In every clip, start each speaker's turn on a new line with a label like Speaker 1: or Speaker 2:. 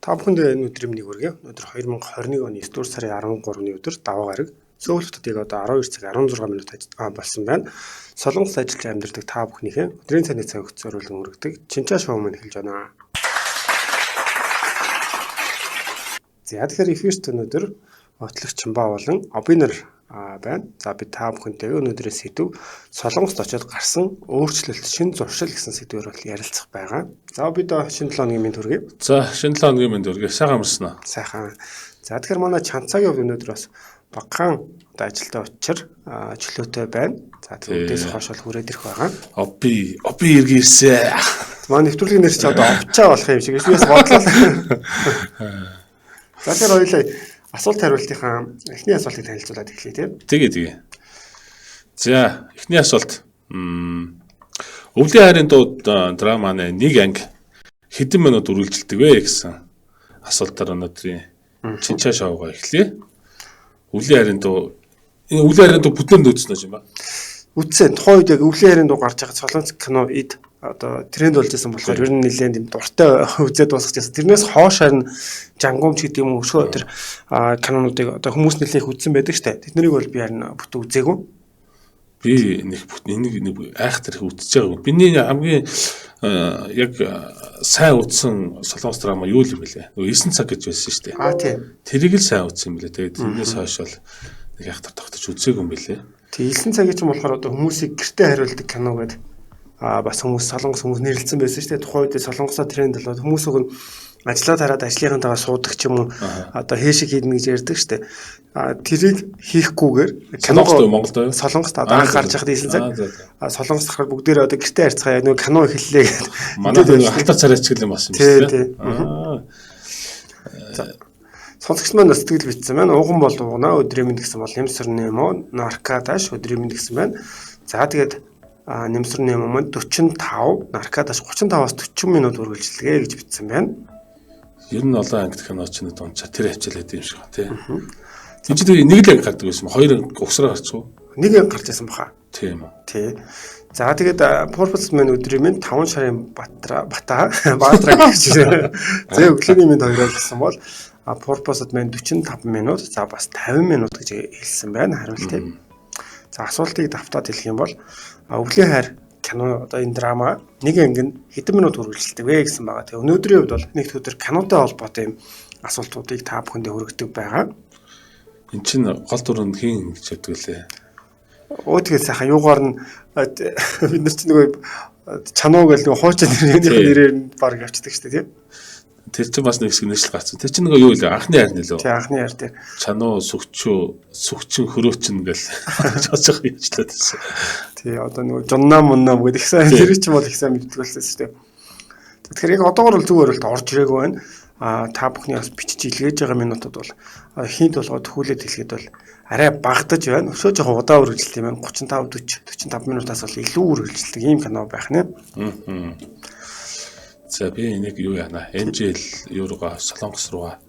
Speaker 1: Та бүхэндээ энэ өдрийн мэнийг хүргэе. Өнөөдөр 2021 оны 9 дугаар сарын 13-ны өдөр даваа гараг Сөүл хотыг одоо 12 цаг 16 минут болсон байна. Солонгос ажиллаж амьдардаг та бүхнийхээ өдрийн цайны цаг хөт зориулан өргөдөг Чинчаа шоу мань эхэлж байна. За тэгэхээр эфирт өнөөдөр отлогч Чамбаа болон Обинер байна. За би та бүхэнтэйгээ өнөөдрийн сэдв Солонгост очиод гарсан өөрчлөлт, шин зуршил гэсэн сэдвээр бол ярилцах байгаа. За бид шинэ 7 өдрийн мэнд хүргэе.
Speaker 2: За шинэ 7 өдрийн мэнд хүргэе. Сайхан амарсан уу?
Speaker 1: Сайхан. За тэгэхээр манай Чанцаагийн хувьд өнөөдөр бас багахан одоо ажилдаа учир чөлөөтэй байна. За түүнээс хойш бол хүрээд ирэх байгаа.
Speaker 2: Оби иргэн ирсэн.
Speaker 1: Манай нэвтрүүлгийн нэр чи одоо овчаа болох юм шиг. Юус бодлоо. За тэр хоёулаа асуулт хариултынхаа эхний асуултыг танилцуулаад эхлэе тийм.
Speaker 2: Тэгээ. За эхний асуулт. Өвлийн хайрын дуу драманы нэг анги хэдэн минут үргэлжилдэг вэ гэсэн асуултаар өнөөдрийн Чинчаа шоугаа эхлэе. Өвлийн хайрын дуу бүтээнд үзсэн юм ба?
Speaker 1: Үзсэн. Тухайн үед яг өвлийн хайрын дуу гарч байгаа Солонгос кино ид одоо тренд болж байсан болохоор ер нь нэлээд юм дуртай үзээд дуусгаж байсан. Тэрнээс хойш харин Жангумч гэдэг юм өшөө тэр кинонуудыг одоо хүмүүс нэлээд их үзсэн байдаг штэ. Тэднийг бол би харин бүтэн үзээгүй.
Speaker 2: Би нэг айхтар их үзэж байгаа. Биний хамгийн яг сайн үзсэн Солонгос драма юу юм бэлээ? Нөгөө 9 цаг гэж байсан штэ.
Speaker 1: Тийм.
Speaker 2: Тэрийг л сайн үзсэн юм бэлээ. Тэгээд тэрнээс хойш бол нэг айхтар тогтож үзээгүй юм бэлээ.
Speaker 1: Тэгээ 9 цагийн ч болохоор одоо хүмүүсийг гэртээ хариулдаг кино гэдэг бас солонгос хүмүүс нэрлэлсэн байсан шүү дээ. Тухайн үед солонгосоо тренд болоод хүмүүс уг нь ажлаа тараад ажлынхантайгаа суудаг ч юм уу одоо хээшиг хийднэ гэж ярьдаг шүү дээ. Тэрийг хийхгүйгээр
Speaker 2: Солонгост Монголд
Speaker 1: солонгост одоо анх гарч яхад 9 цаг солонгос гарахаар бүгдээрээ одоо гэртээ харьцгаа нөгөө кино эхэллээ гэдэг.
Speaker 2: Манай нөгөө халтар царайч гэл юм болсон юм шүү дээ.
Speaker 1: Сонсогч маань сэтгэл битсэн байна. Уган бол угнаа өдрийн мэнд гэсэн бол нэмсэрний юм уу? Наркадаш өдрийн мэнд гэсэн байна. За тэгээд нэмсэрний юм уу 45, наркадаш 35-аас 40 минут үргэлжилгээ гэж бичсэн байна.
Speaker 2: Ер нь олон ангид кино ч нэг дунчаа тэр хавчилаад юм шиг ба тий. Тэг чи нэг л анги гардаг байсан. Хоёр угсраа гарчихгүй.
Speaker 1: Нэг анги гарч байсан баха.
Speaker 2: Тийм үү.
Speaker 1: Тий. За тэгээд Purpose Man өдрийн мэнд 5 сарын баатар гэж. Зэ өглөөний мэнд хоёроо гэсэн бол Purpose Man 45 минут, за бас 50 минут гэж хэлсэн байна хариултыг. За асуултыг давтаад хэлэх юм бол өвлийн хайр кино одоо энэ драма нэг анги нь хэдэн минут үргэлжилдэг вэ гэсэн байгаа. Тэгээ өнөөдрийн хувьд бол нэгд өдөр кинотой холбоотой юм асуултуудыг та бүхэндээ хүргэдэг байгаа.
Speaker 2: Эн чинь гол дүрэн хийн гэж яддаг лээ.
Speaker 1: Тэгээд сайхан юугаар нь бид нар чинь нөгөө чануу гэл нөгөө хуучин нэрээр баг явчихдаг шүү дээ тийм.
Speaker 2: Тэр чинь бас нэг хэсэг нэшил гарсан. Тэр чинь нөгөө юу вэ? Анхны хайр нэлөө.
Speaker 1: Тий, анхны хайр дээр.
Speaker 2: Чануу сүгчин хөрөөчин гэл жооцох ярьчлаад байсан.
Speaker 1: Тий, одоо нөгөө жуннам гэдэг их сайн тэр чинь бол их сайн мэддэг болсон шүү дээ. Тэгэхээр яг одоогор бол зүгээр л орж ирээгүй байна. Та бүхний бас бичиж илгээж байгаа минутууд бол хинт болгоод төхүүлээд хэлгээд бол арай багдаж байна. Өшөө жоохон удаа үргэлжилт юм байна. 35 минутаас бол илүү үргэлжилдэг ийм кино байх нэ.
Speaker 2: За би энийг юу яана? Энжел юуруугаа Солонгос руугаа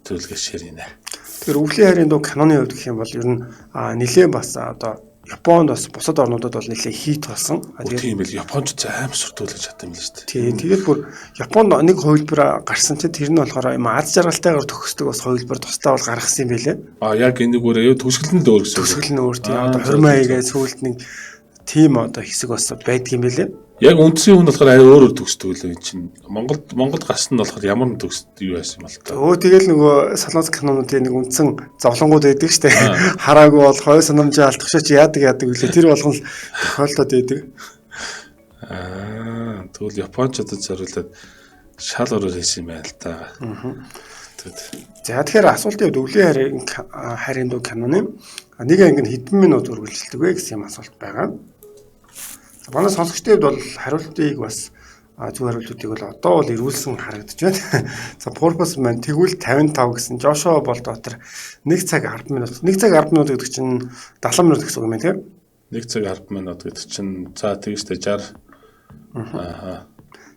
Speaker 2: төлөвлөгөө ширийнэ.
Speaker 1: Тэгэхээр өвлийн хайрын дуу киноны хувьд гэх юм бол ер нь нэлээд бас одоо Японд бас бусад орнуудад бол нэлээд хит болсон.
Speaker 2: Тийм байл Японч амар суртуулж чадсан юм л шүү дээ.
Speaker 1: Тийм тэгээд бүр Японд нэг хувилбар гарсан чинь тэр нь болохоор юм аз жаргалтайгаар төгсдөг бас хувилбар тусдаа бол гаргасан юм байлээ.
Speaker 2: Яг энэ зүгээр төгсгөл нь өөр гэсэн.
Speaker 1: Төгсгөл нь өөр тийм одоо 20 сүүлд нэг тийм одоо хэсэг бас байдаг юм байлээ.
Speaker 2: Яг үндсэн хүн болохоор арай өөрөөр төгсдөг л энэ чинь. Монголд гарсан нь болохоор ямар нэг төгсдөг юу байсан юм бол та.
Speaker 1: Тэгэл нөгөө солонгос кинонуудын нэг үндсэн зовлонгууд байдаг штэ. Хараагүй бол хой санамжаа алдахшаач яадаг үлээ тэр болгон л тохиолдоод байдаг.
Speaker 2: Тэгвэл Япончуудад зориулаад шал өөрөөр хийсэн юм байна л та.
Speaker 1: За тэгэхээр асуултын үед өвлийн хайрын дуу киноны нэг анги нь хэдэн минут үргэлжилдэг вэ гэсэн юм асуулт байгаа. Манай сонсогчдын хувьд бол хариултыг бас зөв хариултуудыг бол одоо бол ирүүлсэн харагдаж байна. За Purpose Man тэгвэл 55 гэсэн Joshua бол дотор 1 цаг 10 минут. 1 цаг 10 минут гэдэг чинь 70 минут гэсэн үг юм байна тийм.
Speaker 2: 1 цаг 10 минут гэдэг чинь за тэгжтэй 60.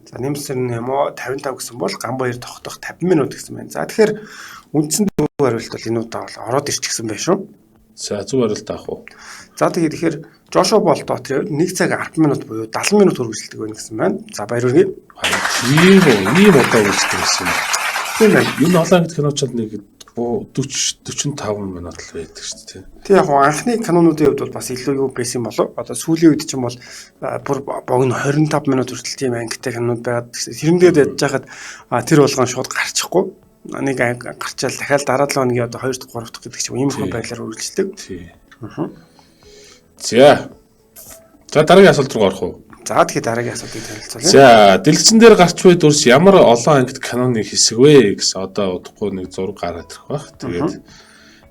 Speaker 1: За нэмсэр нь юм уу 55 гэсэн бол Гамбаяр тогтох 50 минут гэсэн байна. За тэгэхээр үндсэн зөв хариулт бол энэ удаа бол ороод ирчихсэн байх шүү.
Speaker 2: За зөв хариулт авах уу?
Speaker 1: За тэгэхээр Joshua Bolt дотор 1 цаг 10 минут буюу 70 минут үргэлжилдэг байна гэсэн байна. За баяр хүргэе.
Speaker 2: Ийм удаа үргэлжлэх гэсэн юм.
Speaker 1: Тийм ээ.
Speaker 2: Энэ олон ангид киночод нэг 40-45 минут л байдаг шүү дээ.
Speaker 1: Тэг яг анхны кинонуудын хувьд бол бас илүү юу байсан юм болов. Одоо сүүлийн үед ч юм бол бүр богино 25 минут хүртэл тийм ангитай кинонууд байгаад тэрнээд ядж хахад тэр болгон шууд гарчихгүй. Нэг анги гарчаал дахиад дараа 7 хоногийн одоо 2 дахь 3 дахь гэдэг чинь ийм их байдлаар үргэлжлэдэг.
Speaker 2: Тий. За. За дараагийн асуулт руу орох уу?
Speaker 1: За тэгэхээр дараагийн асуултыг танилцуулъя.
Speaker 2: За, дэлгэцэн дээр гарч буй дүрс ямар олон ангид киноны хэсэг вэ гэсэн одоо удахгүй нэг зураг гараад ирэх баг. Тэгээд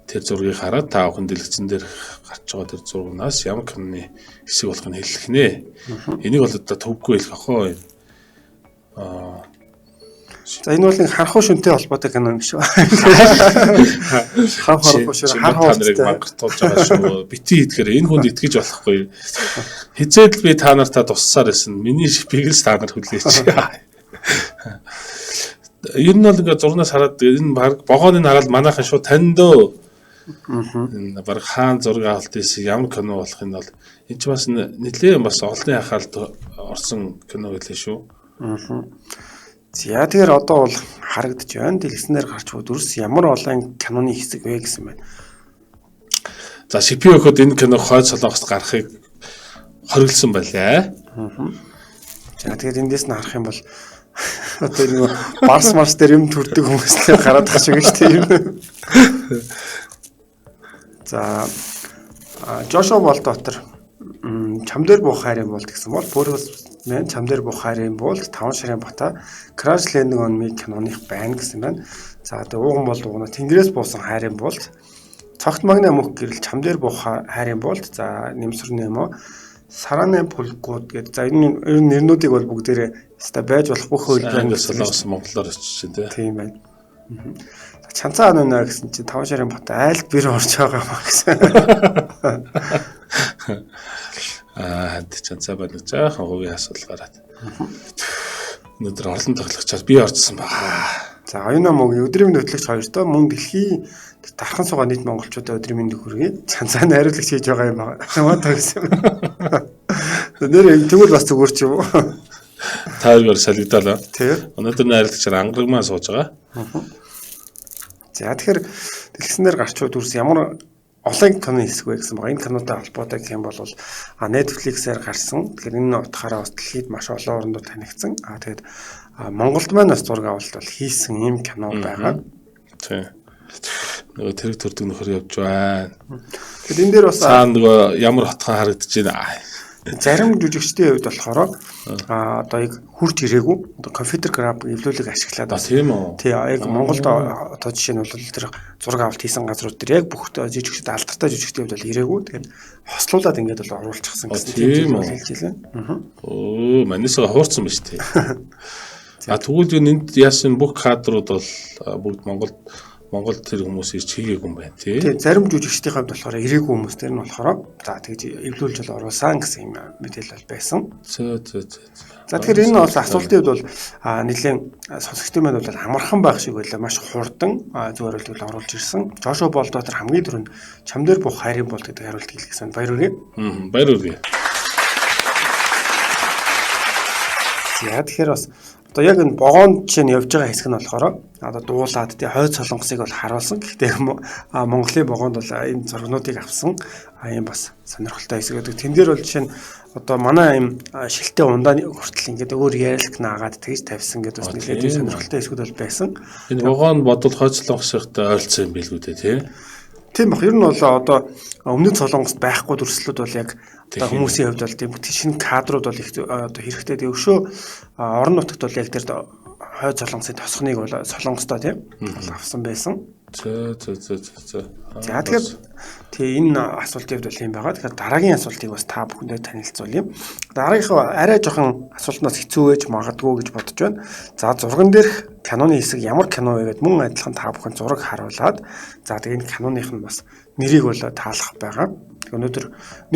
Speaker 2: тэр зургийг хараад та бүхэн дэлгэцэн дээр гарч байгаа тэр зургаас ямар киноны хэсэг болохыг хэлэх нэ. Энийг бол одоо төвгүй хэлэх охоо.
Speaker 1: За энэ бол нэг харахуу шүнтэй холбоотой кино юм шүү. Харахуу шүн
Speaker 2: нарыг мангартуулж байгаа шүү. Бити идгээр энэ хүнд итгэж болохгүй. Хизээд л би та нартаа туссаар байсан. Миний шипийг л та нар хүлээч. Ер нь бол ингээ зурнаас хараад энэ баг богооны хараад манайхан шууд таньдөө. Энэ баг хаан зураг авалт ийс ямар кино болох нь бол энэ ч бас нэлээ бас олонний анхааралд орсон кино байлээ шүү.
Speaker 1: За тэгэхээр одоо бол харагдаж байна. Дэлгэцнээр гарч буй дүрс ямар олон киноны хэсэг вэ гэсэн байна.
Speaker 2: За CPU-год энэ кино хойд солонгост гарахыг хориглосон байлаа.
Speaker 1: За тэгээд эндээс нь харах юм бол одоо нэг барс марс дээр юм төрдөг хүмүүстэй гараад байгаа шиг шүү дээ. За Жошуа Болдотер чам дээр буух хайрын болт гэсэн бол Бүрс мен чам дээр буух хайрын болт 5 ширийн бата Crash Landing on Me киноных байна гэсэн байна. За одоо ууган бол уугана тэнгэрээс буусан хайрын болт цогт магна мөх гэрэл чам дээр буух хайрын болт за нэмсэр нэмо Сараны пулгууд гэдэг. За энэ нэрнүүдийг бол бүгдээрээ хэвээр байж болох бүх хөлбөрөнд
Speaker 2: солонгос монголоор очиж дээ.
Speaker 1: Тийм байна. Чанцаа нүнэ гэсэн чинь 5 ширийн бата айлт бэр орж байгаа маа гэсэн.
Speaker 2: Чанцаа байна гэж жаахан хувийн асуудал гараад. Өнөөдөр орлон тоглогчаар би оржсон байна.
Speaker 1: За оюуна мөг өдрийн нөтлөгч хоёртоо мөн дэлхийн тархан суугаа нийт монголчуудаа өдрийн мэндийг хүргэе. Цанцааны хариуцлагч хийж байгаа юм байна. Намаа гэсэн. Нэр тэгвэл бас зүгээр ч юм уу.
Speaker 2: Та хоёр солигдолоо.
Speaker 1: Тийм.
Speaker 2: Өнөөдөр найрлагчаар ангарагмаа сууж байгаа.
Speaker 1: За тэгэхээр дэлгэцнээр гарч буй дүрс ямар олон кино хэсэг вэ гэсэн байгаа. Энэ кинотой холбоотой гэх юм бол Netflix-ээр гарсан. Тэгэхээр энэ утгаараа бас дэлхийд маш олон орнууд танигдсан. Тэгээд Монголд маань бас зураг авалт бол хийсэн юм кино байгаа.
Speaker 2: Тийм. Нөгөө тэрэг төрдөг нөхөр явж байна.
Speaker 1: Тэгэхээр энэ дээр бас
Speaker 2: нөгөө ямар хотхон харагдаж байна.
Speaker 1: Зарим жүжигчдийн хувьд болохоор одоо яг хурж ирээгүй одоо компьютер график эвлүүлэг ашиглаад бас
Speaker 2: тийм үү.
Speaker 1: Тий яг Монголд одоо жишээ нь бол тэр зураг авалт хийсэн газрууд дээр яг бүх жүжигчд алдартай жүжигчдийн хувьд бол ирээгүй. Тэгээд хослуулаад ингээд бол оруулчихсан гэсэн тийм үг хэлж байлаа.
Speaker 2: Оо манайсаа хуурсан ба шүү дээ. Тэгвэл энд яасан бүх кадрууд бол бүгд Монголд тэр хүмүүс ирж хийгээгүй юм байна тий.
Speaker 1: Тийм зарим жүжигчдийн хувьд болохоор ирээгүй хүмүүс тэр нь болохоор за тэгж эвлүүлж бол оруулсан гэсэн юм мэдээлэл бол байсан.
Speaker 2: За.
Speaker 1: За тэгэхээр энэ бол асуултын хувьд бол нэлийн сонсогчдын маань бол амархан байх шиг байлаа. Маш хурдан зүгээр л тэгл оруулж ирсэн. Жошуа Болдотер хамгийн түрүүнд чам дээр буух хайрын болт гэдэг хариулт хэлсэн. Баяр хүргэе.
Speaker 2: Баяр хүргэе.
Speaker 1: За тэгэхээр бас одоо яг энэ богоонд жишээ нь явж байгаа хэсэг нь болохоор одоо дуулаад тий хойд солонгосыг бол харуулсан. Гэхдээ Монголын богоонд бол энэ зургнуудыг авсан. Ийм бас сонирхолтой хэсэг гэдэг. Тэн дээр бол жишээ нь одоо манай ийм шилтэй ундааны хүртэл ингээд өөр ярилк наагаад тэгж тавьсан гэдэг бас нэлээд сонирхолтой хэсгүүд бол байсан.
Speaker 2: Энэ богоонд бодвол хойд солонгостой ойролцоо юм билгүү тий.
Speaker 1: Тийм баг. Ер нь бол одоо өмнөд солонгост байхгүй дүрслэлүүд бол яг одоо хүмүүсийн хувьд бол тийм шинэ кадрууд бол их одоо хэрэгтэй. Тэгээ өшөө орон нутагт бол яг тэр хойд солонгосын тосхныг бол солонгостой тийм авсан байсан.
Speaker 2: За.
Speaker 1: За тэгэхээр тэгээ энэ асуултын хувьд бол юм байгаа. Тэгэхээр дараагийн асуултыг бас та бүхэндээ танилцуулъя. Дараагийнхаа арай жоохон асуултнаас хэцүү байж магадгүй гэж бодож байна. За зурган дээрх киноны хэсэг ямар кино вэ гэдээ мөн адилхан та бүхэн зураг харуулад за тэгээ энэ киноных нь бас нэрийг бол таалах байгаа. Өнөөдөр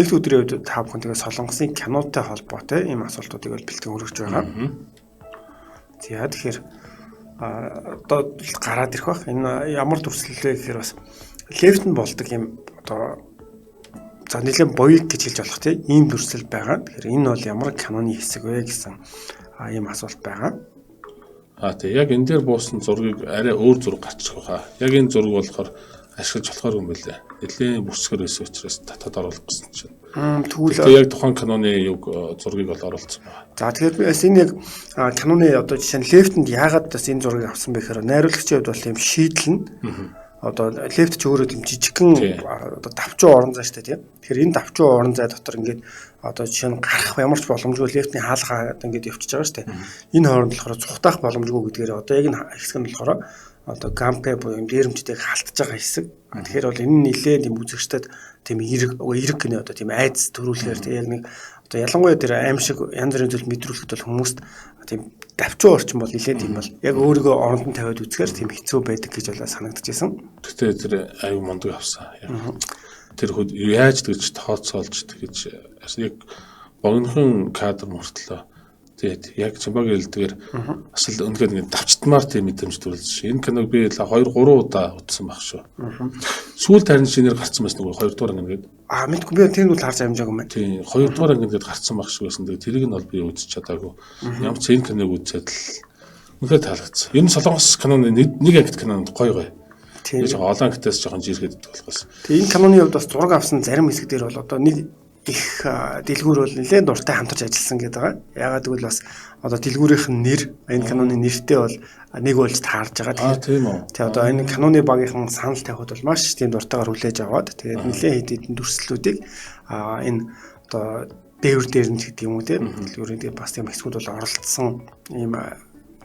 Speaker 1: нэгд өдрийн үед та бүхэн тэгээ солонгосын кинотой холбоотой ийм асуултуудыг бол бэлтгэн өргөж байгаа. За тэгэхээр одоо гараад ирэх бах. Энэ ямар дүрслэлээ гэхээр бас лефтэн болдог юм одоо за нэлээд боёг гэж хэлж болох тийм ийм дүрслэл байгаа. Тэгэхээр энэ бол ямар киноны хэсэг вэ гэсэн ийм асуулт байгаа.
Speaker 2: Тэг яг энэ дээр буусан зургийг арай өөр зураг гарчих واخа. Яг энэ зураг болохоор ашиглаж болохоор юм байлаа. Нэлийн бүсгэр байсан учраас татад оруулах гэсэн чинь.
Speaker 1: Тэгвэл
Speaker 2: яг тухайн киноны юг зургийг бол оруулсан байна.
Speaker 1: За тэгэхээр би бас энэ яг киноны одоо жишээ нь лефтэнд яагаад бас энэ зургийг авсан бэ гэхээр найруулагчийн хувьд бол тийм шийдэл нь одоо лефт ч өөрөө тийм жижигхэн одоо давчуу орон зай шүү дээ тийм. Тэгэхээр энэ давчуу орон зай дотор ингээд одоо жишээ нь гарах ямар ч боломжгүй лефтний хаалгаа ингээд явчихж байгаа шүү дээ. Энэ хооронд болохоор цухтаах боломжгүй гэдгээр одоо яг энэ хэсэг нь болохоор одоо гампе буюу юм дээрэмчтэйг халтж байгаа хэсэг. Тэгэхээр бол энэ нэлээд тийм үзэгчдэд тийм эрг гэнэ одоо тийм айдас төрүүлэхээр тийм яг нэг одоо ялангуяа тэр аим шиг янз бүрийн зүйл мэдрүүлэхэд бол хүмүүст тийм давчуу орчин бол нэлээд тийм бол яг өөрийгөө оронд нь тавиад үзэхээр тийм хэцүү байдаг гэж болоо санагдчихсан.
Speaker 2: Тэгтээ тэр аюу мундаг авсан. Тэр хүүд яаж тэгж тооцоолж тэгж яг богинохон кадр мөртлөө тэгээд яг Чимбагийн хэлдгээр асал үнэхээр ингэ давчтмаар тийм мэдрэмж төрүүлсэн. Энэ киног би 2 3 удаа үзсэн баг шүү. Сүүлд харин шинээр гарцсан байсан нөгөө 2 дугаар анги гэдэг.
Speaker 1: Мэдгүй би тэр нь бол харж амжаагүй юм байна.
Speaker 2: Тийм 2 дугаар анги гэдэг гарцсан баг шүү гэсэн. Тэгээд тэрийг нь бол би үзэж чадаагүй. Ямар ч энэ киног үзээд л үнэхээр таалагдсан. Ер нь Солонгос киноны нэг акт кинонд гоё. Тийм олон актаас жоохон жиргээд идэх болохоос.
Speaker 1: Тэгээ энэ киноны хувьд бас зураг авсан зарим хэсэг дээр бол одоо нэг их дэлгүүр бол нэлээд дуртай хамтарч ажилласан гэдэг байгаа. Ягаад гэвэл бас одоо дэлгүүрийнх нь нэр энэ киноны нэртэй бол нэг болж таарж байгаа.
Speaker 2: Тийм үү.
Speaker 1: Тэгээ одоо энэ киноны багийнхан санал тавихад бол маш тийм дуртайгаар хүлээж аваад тэгээд нэлээд хэд хэдэн дүрслэлүүдийг энэ одоо дээвэр дээр нь гэдэг юм уу тийм дэлгүүрийн тэгээ бас тийм хэсгүүд бол оролцсон ийм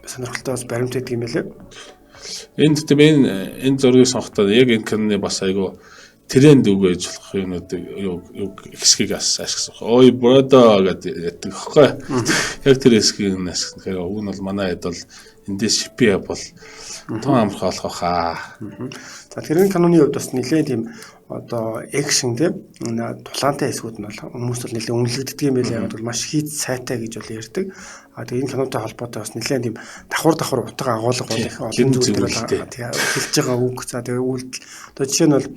Speaker 1: сонирхолтой бас баримт байдаг юм байлээ.
Speaker 2: Энд тийм энэ зургийг сонгохдоо яг энэ киноны бас айгу тренд үгэж болох юмнуудыг юу хэсгийг ашигласан. Ой бродо гэдэг хэвхэв. Яг тэр хэсгийг ашигласан. Уг нь бол манай хэд бол эндээс шипи бол тун амарх болох хаа.
Speaker 1: За тэр киноны хувьд бас нэлээд тийм одоо экшн тийм тулаантай хэсгүүд нь бол хүмүүс бол нэлээд үнэлэгддэг юм байлаа. Яг бол маш хийц сайтай гэж бол ярьдаг. Тэгээ энэ кинотой холбоотой бас нэлээд тийм давхар утга агуулга бол их олон зүйлээр хэлж байгаа үг. За тэгээ үйлдэл одоо жишээ нь бол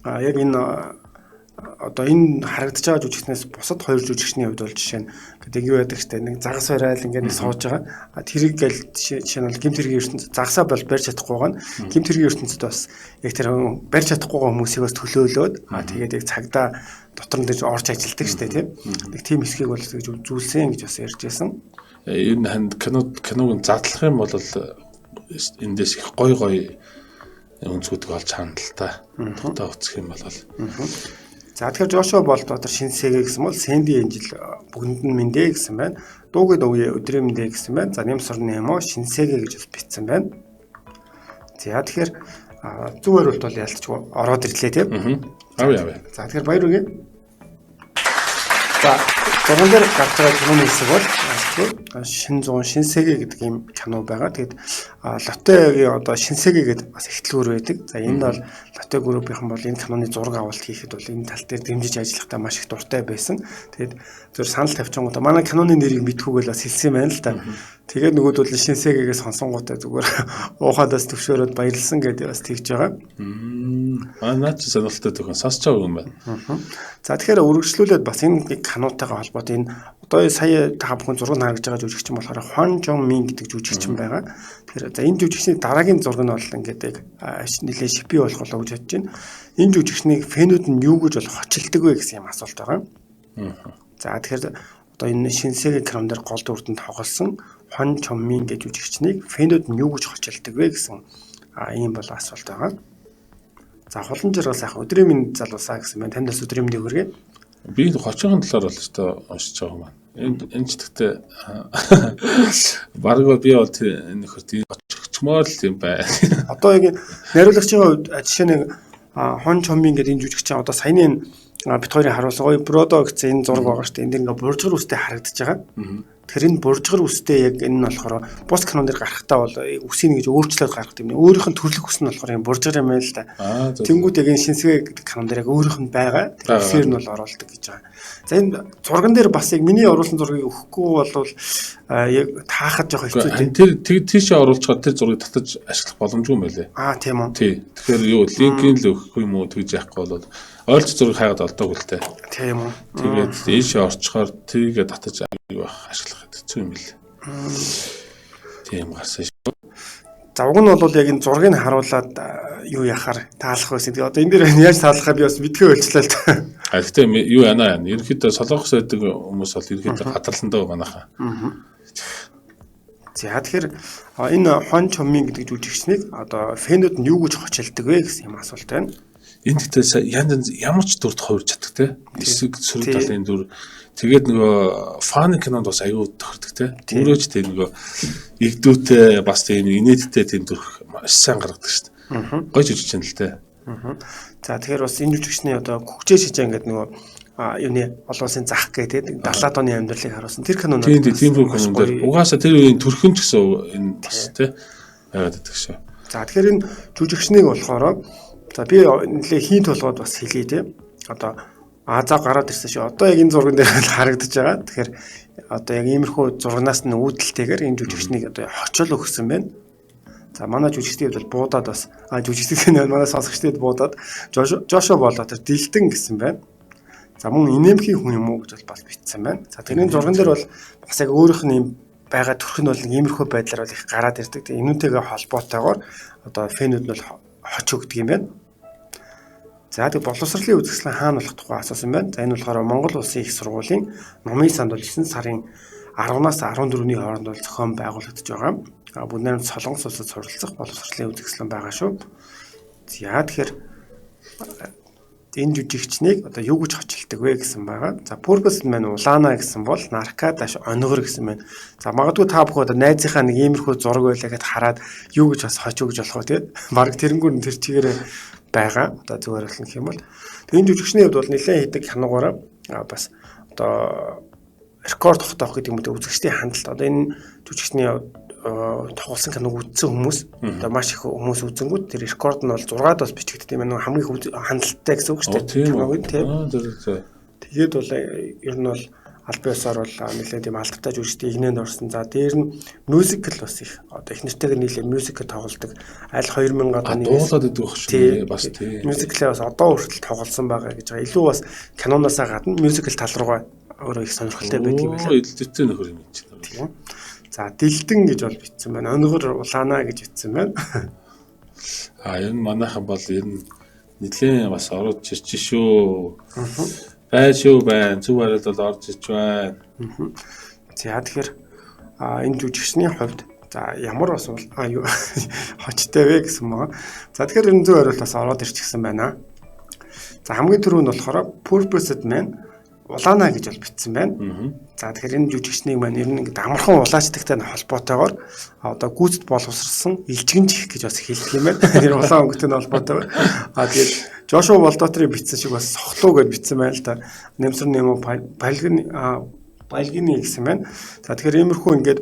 Speaker 1: яг энэ одоо энэ харагдаж байгаа жүжигчнээс бусад 2 жүжигчний хувьд бол жишээ нь гэдэг юу байдаг ч нэг загас барайл ингээд сууж байгаа. Тэрийг гэл жишээ нь бол гэмт хэргийн ертөнцид загасаа бол барьж чадахгүй байгаа нь гэмт хэргийн ертөнцид бас яг тэр барьж чадахгүй байгаа хүмүүсийг бас төлөөлөөд тэгээд яг цагдаа дотор нь дэж орж ажилладаг штэ тийм. Нэг тийм хэсгийг бол гэж үзүүлсэн гэж бас ярьж байсан.
Speaker 2: Энэ ханд киног задлах юм бол эндээс их гой өнцгүүдийг олж хаана л та. Одоо үзэх юм бол.
Speaker 1: За тэгэхээр Жошуа Болт дотор шинсэгээ гэсэн бол Сэнди Энжел бүгдэнд нь мэндэ гэсэн байна. Дуугэд өдрийн мэндэ гэсэн байна. За Нямсарны эмо шинсэгээ гэж бичсэн байна. За тэгэхээр зүгээр бол ялцч ороод ирлээ тийм.
Speaker 2: Авъя.
Speaker 1: За тэгэхээр баяр үргээ. За зурган дээр гарч байгаа киноны хэсэг бол шин 100 шинсэгээ гэдэг юм кино байгаа. Тэгээд Лотегийн одоо шинсэгээ гэдэг бас эхтлүүр байдаг. За энэ бол Лоте группийнхан бол энэ киноны зураг авалт хийхэд бол энэ тал дээр дэмжиж ажиллахдаа маш их дуртай байсан. Тэгээд зөв санал тавьчихгоо манай киноны нэрийг мэдхгүйгээл бас хэлсэн байна л да. Тэгээд нөгөөдөл шинсэгээгээ сонсонгуудаа зүгээр уухадаас төвшөөрөөд баярлсан гэдэг бас тэгж байгаа.
Speaker 2: Наач сонирхолтой төхөн сонсч байгаа юм байна.
Speaker 1: За тэгэхээр үргэлжлүүлээд бас энэ кинотойгоо холбоотой энэ одоо сая та бүхэн зураг харагдж байгаа жүжигчин болохоор Хон Жон Мин гэдэг жүжигчин байгаа. Тэгэхээр за энэ жүжигчний дараагийн зураг нь бол ингээд яг нэлээд шипи болох болоо гэж бодож байна. Энэ жүжигчнийг фэнүүд нь юу гэж бол хочилдог вэ гэсэн юм асуулт байгаа. За тэгэхээр одоо энэ шинсэгийн кинон дээр гол дүрдэн тоглосон Хон Жон Мин гэж жүжигчнийг фэнүүд нь юу гэж хочилдог вэ гэсэн ийм бол асуулт байгаа. За холон жаргал сайхан өдрийн минь залуусаа гэсэн байна. Танд бас өдрийн минь хүргэе.
Speaker 2: Би 30-ын талаар бол өстой уншиж байгаа юм байна. Энэ ч гэхдээ бараг би бол нөхөр тийм очгчмоор л юм байна.
Speaker 1: Одоо яг найруулагчийн хувьд жишээ нэг Хон Чомын гэдэг энэ жүжигчин одоо саяны бит хоёрын харуулсан гоё бродо гэсэн энэ зураг байгаа шүү дээ. Энд ингээ буржгар үстэй харагдаж байгаа. Тэгэхээр энэ буржгар үстэй яг энэ нь болохоор бус кинон дээр гарахтаа бол үсийг гэж өөрчлөөд гаргах юм. Өөрийнх нь төрлөх үс нь болохоор юм буржгар юм байл л да. Тэнгүүд яг энэ шинсгээ гэдэг кинон дээр яг өөрийнх нь байгаа. Тэгэхээр нь бол оруулдаг гэж байгаа. За энэ зурган дээр бас яг миний оруулсан зургийг өгөхгүй бол яг таахад жоох хэцүү тийм.
Speaker 2: Тэр тийшээ оруулж чад тэр зургийг татаж ашиглах боломжгүй юм байлээ.
Speaker 1: Тийм үү.
Speaker 2: Тий. Тэгэхээр юу линкийн л өгөхгүй юм уу тэгж яахгүй бол ойлц зургийг хайгаад олдоогүй л дээ.
Speaker 1: Тийм үү.
Speaker 2: Тэгээд ийшээ орчхоор тэрийгэ татаж ашиглах хэцүү юм билээ. Тийм гарсан шүү.
Speaker 1: За уг нь бол яг энэ зургийг харуулад юу яхаар таалах байсан. Тэгээ одоо энэ дээр яаж таалахаа би бас мэдгүй болчихлоо л та.
Speaker 2: Гэхдээ юу яана. Ерөнхийдөө солонгос байдаг хүмүүс бол ерөнхийдөө гадарландаа манайхаа.
Speaker 1: За тэгэхээр энэ хон чомын гэдэг жүжигчнийг одоо фэнүүд нь юу гэж хочилдог вэ гэсэн юм асуулт байна.
Speaker 2: Энд гэхдээ ямар ч дүрд хувирч чаддаг те. Эсэг сөрөг талын дүр. Тэгээд нөгөө фан кинонд бас аюу тохирдог те. Өөрөө ч тийм нөгөө игдүүтэй бас тийм инээдтэй тийм дүр маш сайн гаргадаг шүү дээ. Гоё жүжигч юм л те.
Speaker 1: За тэгэхээр бас энэ жүжигчний одоо Күгжээ шижээ ингээд нөгөө юуны олон улсын зах гэдэг 70-аад оны амьдралыг харуулсан тэр кинонууд
Speaker 2: тийм кинонууд угаасаа тэр үеийн төрхөн ч гэсэн энэ бас те байгаад байдаг шүү.
Speaker 1: За тэгэхээр энэ жүжигчнийг болохоор за би нэлээ хийн толгойд бас хэлье те. Одоо зав гараад ирсэн шүү. Одоо яг энэ зурган дээр харагдаж байгаа. Тэгэхээр одоо яг иймэрхүү зургнаас нь үүдэлтэйгээр энэ жүжигчнийг одоо хочол өгсөн байна. За манай жүжигчдийн хувьд бол буудаад бас жүжигчдийн манай сонсогчдод буудаад Жошо болоо тэр Дилдэн гэсэн байна. За мөн инээмхийн хүн юм уу гэж бол бичсэн байна. За тэрний зурган дээр бол бас яг өөрийнх нь юм байгаа төрх нь бол иймэрхүү байдлаар бол их гараад ирдэг. Тэгээ энүүтэйгээ холбоотойгоор одоо фэнүүд нь бол хоч өгдөг юм байна. За тэг боловсролын үзэсгэлэн хаана болох тухай асуусан байна. За энэ болохоор Монгол Улсын их сургуулийн номын санд бол 9 сарын 10-наас 14-ний хооронд бол зохион байгуулагдаж байгаа. Бүгд Солонгос улсад суралцах боловсролын үзэсгэлэн байгаа шүү. За тэгэхээр энэ жүжигчнийг одоо юу гэж хочилдог вэ гэсэн байгаа. За purpose маань улаана гэсэн бол нарка даш онгор гэсэн байна. За магадгүй та бүхэн одоо найзынхаа нэг иймэрхүү зураг байлаа гэд хараад юу гэж бас хоч өгж болох уу те. Бараг тэрнгүүр нь тэр чигээрээ байгаа. Одоо зүгээр хэлэх юм бол энэ жүжигчний хувьд бол нэлээд хэдэг хянуугаараа бас одоо рекорд тогтоох гэдэг юм уу үзэгчдийн хандлт. Одоо энэ жүжигчний тоглосон киног үзсэн хүмүүс одоо маш их хүмүүс үзэнгүүт тэр рекорд нь бол 6-д бас бичигддэг юм байна. Хамгийн хандлттай гэсэн үг шүү дээ. Киног тийм. Тэгээд бол ер нь бол аль биесаар бол нэлээд юм алдартай жүжигчдийн игнэнд орсон. За дээр нь мюзикл бас их одоо их нэртэйгээр нийлээ мюзикл тоглодог. Аль 2000-ад оны
Speaker 2: дуулаад идэх байх шүү бас тийм.
Speaker 1: Мюзиклээ бас одоо хүртэл тоглосон байгаа гэж байгаа. Илүү бас киноноосаа гадна мюзикл тал руугаа өөрөө их сонирхолтой байдаг юм байна.
Speaker 2: Эдэлтэй нөхөр юм чинь.
Speaker 1: Тийм. За Дилдэн гэж бол бичсэн байна. Онгор улаана гэж бичсэн байна.
Speaker 2: Энэ манайхан бол ер нь нэлээд бас орж ирж шүү. Бай шүү байна. Зүг бараад бол орж ирж байна.
Speaker 1: За тэгэхээр энэ жүжигчний хувьд за ямар бас юу хочтой вэ гэсэн маа. За тэгэхээр энэ зөв хариулт бас ороод ирчихсэн байна. За хамгийн түрүүнд болохоор purpose man улаана гэж бол бичсэн байна. За тэгэхээр энэ жүжигчнийг маань ер нь ингээд амархан улаачдагтай холбоотойгоор одоо гүйцэд боловсрсан илжигэнж гэж бас хэлдэг юм байна. Тэр улаан өнгөтэй холбоотойгоор тэгээд Жошуа Волдотрийн бичсэн шиг бас сохлуу гэж бичсэн байна л да. Нэмсэр нэмо байлгины гэсэн байна. За тэгэхээр иймэрхүү ингээд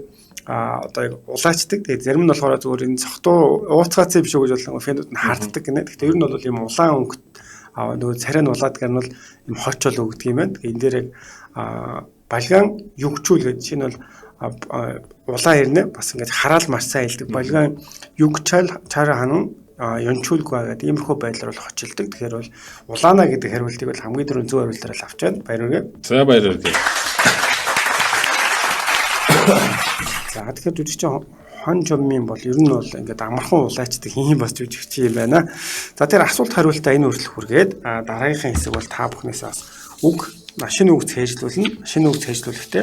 Speaker 1: одоо яг улаачдаг. Тэгээд зарим нь болохоор зүгээр энэ сохтуу ууцгаацээ биш үү гэж бол фэнүүд нь хаарддаг гинэ. Тэгэхээр ер нь бол ийм улаан өнгөт нөгөө царай нь улаад гэр нь бол юм хочол өгдөг юм байна. Энэ дээр яг балган югчүүл гэж чинь бол улаан ирнэ бас ингээд хараал маш сайн хэлдэг. Балган югчаал чара ханан янчуулгүй гэдэг иймэрхүү байдлаар бол хочилдог. Тэгэхээр бол улаана гэдэг хариултыг бол хамгийн түрүүнд зөв хариултаар л авч байна. Баярлалаа.
Speaker 2: За баярлалаа.
Speaker 1: За тэгэхээр жүжигч хон жомын бол ер нь бол ингээд амархан улаачдаг хин бас жүжигч юм байна. За тэр асуулт хариултаа энэ хүртэл хүргээд дараагийнхын хэсэг бол та бүхнээс бас үг шинэ үг цээжлүүлнэ. Шинэ үг цээжлүүлэхдээ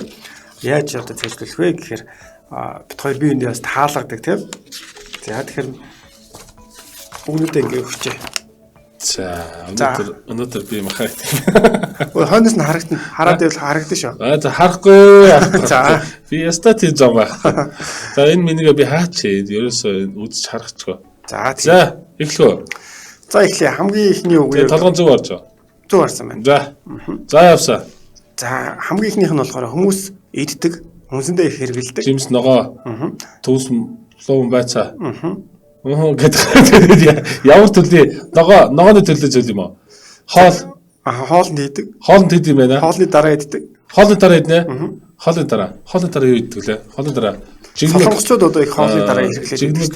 Speaker 1: яаж одоо цээжлүүлэх вэ гэхээр бит хоёр бие биендээ бас таалгадаг тийм. За тэгэхээр бүгдээ ингээд өгчээ.
Speaker 2: За өнөөдөр би махаа.
Speaker 1: Ой хойноос нь харагдана. Хараад байвал харагдана шүү.
Speaker 2: За харахгүй.
Speaker 1: За
Speaker 2: би яста тийм зам байх. За энэ минийг би хаач. Ерөөсөө үзэж харахчгүй. За эхлэв.
Speaker 1: За эхлэе. Хамгийн ихний үг
Speaker 2: юу? Толгон зүг орж байгаа.
Speaker 1: Зүг орсон байна.
Speaker 2: За явсаа.
Speaker 1: За хамгийн ихнийх нь болохоор хүмүүс иддэг, хүнсэндээ их хэрэгэлдэг.
Speaker 2: Жимс ногоо. Төвс луун байцаа. Гэдэг ямар төлөв ногооны төлөө зүйл юм уу? Хоолнд иддэг. Хоолнд иддэг юм байна. Хоолны дараа иддэг. Хоолны дараа иднэ. Хоолны дараа юу иддэг лээ? Хоолны дараа
Speaker 1: солонгосчууд одоо их хоолны дараа хэрэглээд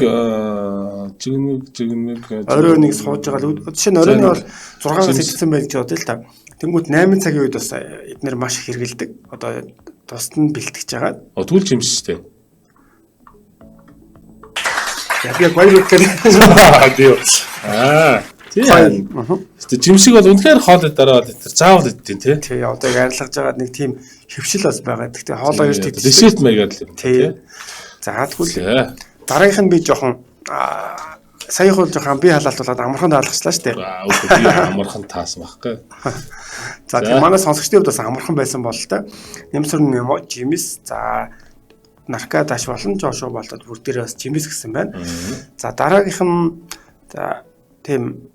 Speaker 2: жигмэг
Speaker 1: орой нэг сууж байгаа л жишээ нь оройны бол 6-аас идсэн байж бодъё л та. Тэнгүүд 8 цагийн үед бас эднэр маш их хэрэгэлдэг. Одоо тусад нь бэлтгэж байгаа.
Speaker 2: Түлж юмш штэ.
Speaker 1: Яг гоё үг гэдэг.
Speaker 2: Тийм. Тийм. Гэтэ жимшиг бол үнэхээр хоолой дараа тэр заавал идтiin тий.
Speaker 1: Тий, одоо яг арилгаж байгаа нэг тийм хөвшил бас байгаа. Гэхдээ хоолой хоёр тэгж.
Speaker 2: Решет маягаар л юм
Speaker 1: тий. За тэгвэл дараагийнх нь би жоохон сая хол жоохон би халаалтуулаад амархан даалгачлаа шүү дээ.
Speaker 2: Үгүй би амархан таасан байхгүй.
Speaker 1: За тийм манай сонсогчдын хувьд бас амархан байсан бол та. Нэмсүрн жимс за наркоташ болон жоошоо болоод бүр дээр бас жимс гэсэн байна. За дараагийнх нь за тийм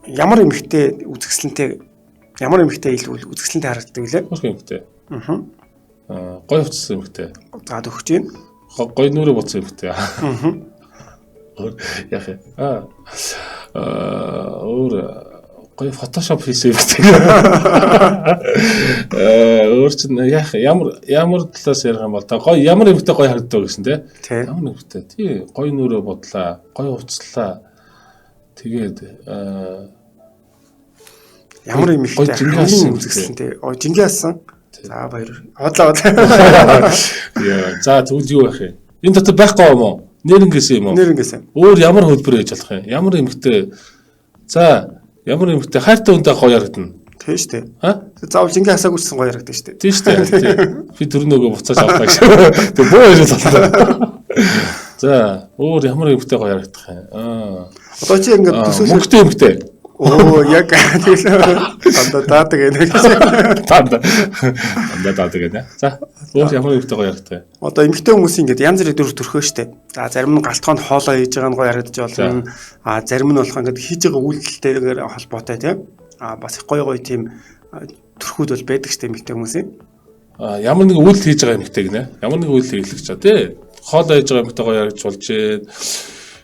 Speaker 1: ямар эмхтэй үзэсгэлэнтэй үзэсгэлэнтэй харагддаг вүлээ.
Speaker 2: Хөрх эмхтэй. Гой хувцсан эмхтэй.
Speaker 1: За төгөж гин.
Speaker 2: Гой нүрэ буцсан эмхтэй. Яг өөр гой фотошоп хийсэн эмхтэй. Өөр чинь яг ямар талаас ярих юм бол та гой ямар эмхтэй гой харагддаг гэсэн те. Ямар эмхтэй. Тий гой нүрэ бодлаа, гой хувцлаа. Тэгээд
Speaker 1: ямар эмхтэй үзэсгэлэнтэй. Жингиасан. За баяр. Хотлоо.
Speaker 2: Яа, за тэгвэл юу байх юм? Энэ дотор байхгүй юм уу? Нэрнгэсэн юм уу?
Speaker 1: Нэрнгэсэн.
Speaker 2: Өөр ямар хөлбөр хийж болох юм? Ямар эмхтэй? За, ямар эмхтэй хайртай хүнтэй гоё харагдана.
Speaker 1: Тийм шүү дээ. Заавал жингээ хасаагүйсэн гоё харагдана шүү дээ.
Speaker 2: Тийм шүү дээ. Би төрнөөгөө буцааж авлаа гэж. Тэг боо хийж боллоо. За, өөр ямар эмхтэй гоё харагдах юм?
Speaker 1: Одоо чи ингээд төсөөлөх
Speaker 2: мөнгөтэй эмхтэй.
Speaker 1: Оо яг тэгээд даадаг гэнэ гэж.
Speaker 2: Даадаг гэнэ. За, өөр ямар эмхтэй гоё харагдах юм?
Speaker 1: Одоо эмхтэй хүмүүс ингээд янз бүрийн дүр төрхөө штэ. За зарим нь галтгоонд хоолоо хийж байгаа нь гоё харагдаж болно. Зарим нь болох ингээд хийж байгаа үйлдэлтэйгээр холбоотой тийм. Бас их гоё тийм төрхүүд бол байдаг штэ эмхтэй хүмүүсийн.
Speaker 2: Ямар нэг үйлдэл хийж байгаа эмхтэй гинэ. Ямар нэг үйлдэл хийлгэж чаа тий. Хоолоо хийж байгаа эмхтэй гоё харагдаж болж байна.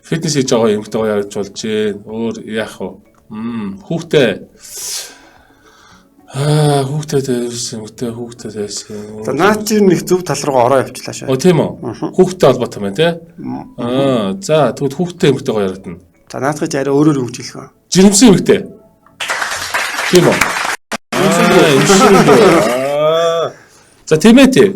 Speaker 2: Фитнес хийж байгаа эмхтэй гоё харагдаж болж байна. Өөр яах вэ? Хүүхдээ хүүхдээ байсан.
Speaker 1: За наад чинь нэг зөв тал руу ороо явчлаа шээ.
Speaker 2: Тийм үү? Хүүхдээ холбоотой байна тий. За тэгвэл хүүхдээ эмхтэй гоё харагдана.
Speaker 1: За наадхыг арай өөрөөр хөгжүүлэх үү?
Speaker 2: Жирэмсэн эмхтэй. Тийм үү? За тийм ээ тий.